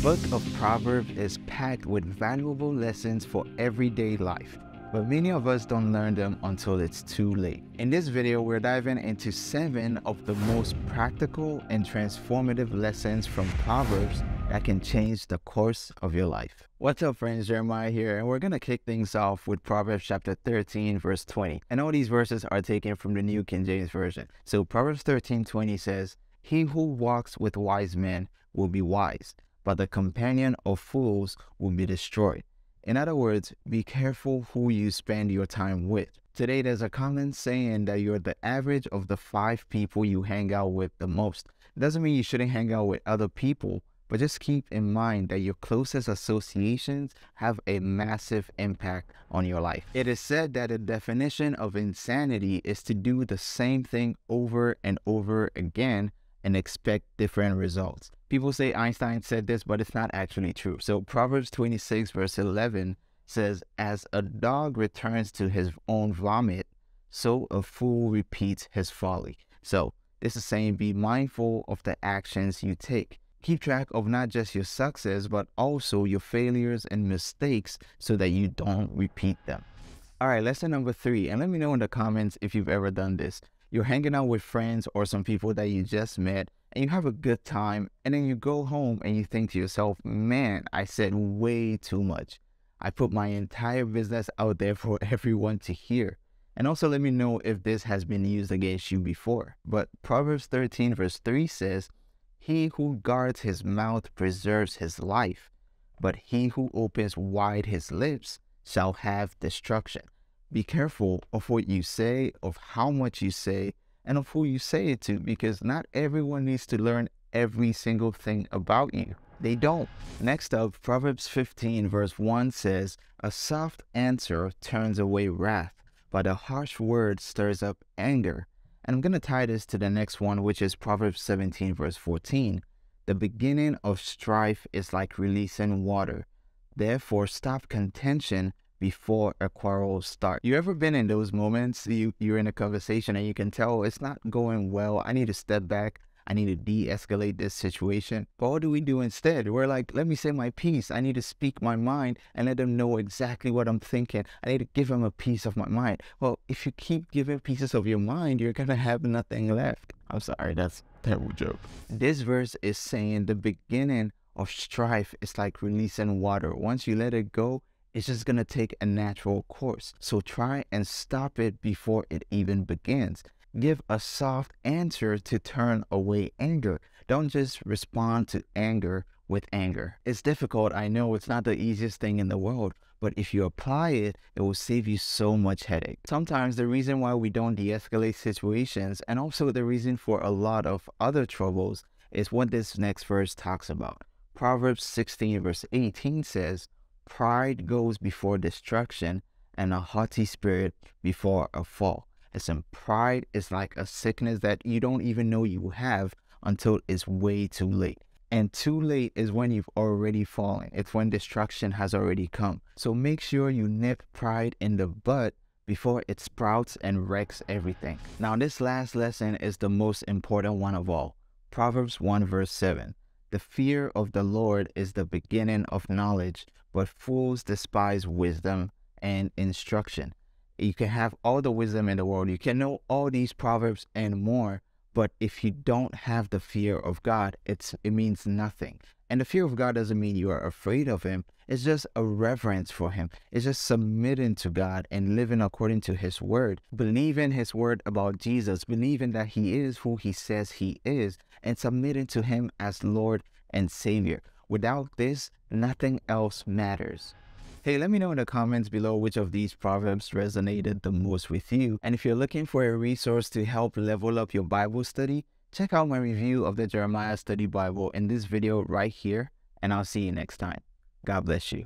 Book of Proverbs is packed with valuable lessons for everyday life, but many of us don't learn them until it's too late. In this video, we're diving into 7 of the most practical and transformative lessons from Proverbs that can change the course of your life. What's up, friends? Jeremiah here, and we're going to kick things off with Proverbs chapter 13, verse 20. And all these verses are taken from the New King James Version. So Proverbs 13:20 says, "He who walks with wise men will be wise, but the companion of fools will be destroyed." In other words, be careful who you spend your time with. Today, there's a common saying that you're the average of the 5 people you hang out with the most. It doesn't mean you shouldn't hang out with other people, but just keep in mind that your closest associations have a massive impact on your life. It is said that the definition of insanity is to do the same thing over and over again and expect different results. People say Einstein said this, but it's not actually true. So Proverbs 26 verse 11 says, "As a dog returns to his own vomit, so a fool repeats his folly." So this is saying be mindful of the actions you take. Keep track of not just your success, but also your failures and mistakes so that you don't repeat them. All right, lesson number 3, and let me know in the comments if you've ever done this. You're hanging out with friends or some people that you just met, and you have a good time, and then you go home and you think to yourself, man, I said way too much. I put my entire business out there for everyone to hear. And also let me know if this has been used against you before. But Proverbs 13 verse 3 says, "He who guards his mouth preserves his life, but he who opens wide his lips shall have destruction." Be careful of what you say, of how much you say, and of who you say it to, because not everyone needs to learn every single thing about you. They don't. Next up, Proverbs 15 verse 1 says, "A soft answer turns away wrath, but a harsh word stirs up anger." And I'm going to tie this to the next one, which is Proverbs 17 verse 14. "The beginning of strife is like releasing water. Therefore stop contention before a quarrel starts." You ever been in those moments? You're in a conversation and you can tell it's not going well. I need to step back. I need to de-escalate this situation. But what do we do instead? We're like, let me say my piece. I need to speak my mind and let them know exactly what I'm thinking. I need to give them a piece of my mind. Well, if you keep giving pieces of your mind, you're going to have nothing left. I'm sorry, that's a terrible joke. This verse is saying the beginning of strife is like releasing water. Once you let it go, it's just going to take a natural course. So try and stop it before it even begins. Give a soft answer to turn away anger. Don't just respond to anger with anger. It's difficult. I know it's not the easiest thing in the world, but if you apply it, it will save you so much headache. Sometimes the reason why we don't de-escalate situations, and also the reason for a lot of other troubles, is what this next verse talks about. Proverbs 16 verse 18 says, "Pride goes before destruction, and a haughty spirit before a fall." Listen, pride is like a sickness that you don't even know you have until it's way too late. And too late is when you've already fallen. It's when destruction has already come. So make sure you nip pride in the bud before it sprouts and wrecks everything. Now, this last lesson is the most important one of all. Proverbs 1 verse 7. "The fear of the Lord is the beginning of knowledge, but fools despise wisdom and instruction." You can have all the wisdom in the world. You can know all these proverbs and more. But if you don't have the fear of God, it means nothing. And the fear of God doesn't mean you are afraid of him. It's just a reverence for him. It's just submitting to God and living according to his word. Believing his word about Jesus. Believing that he is who he says he is. And submitting to him as Lord and Savior. Without this, nothing else matters. Hey, let me know in the comments below which of these proverbs resonated the most with you. And if you're looking for a resource to help level up your Bible study, check out my review of the Jeremiah Study Bible in this video right here, and I'll see you next time. God bless you.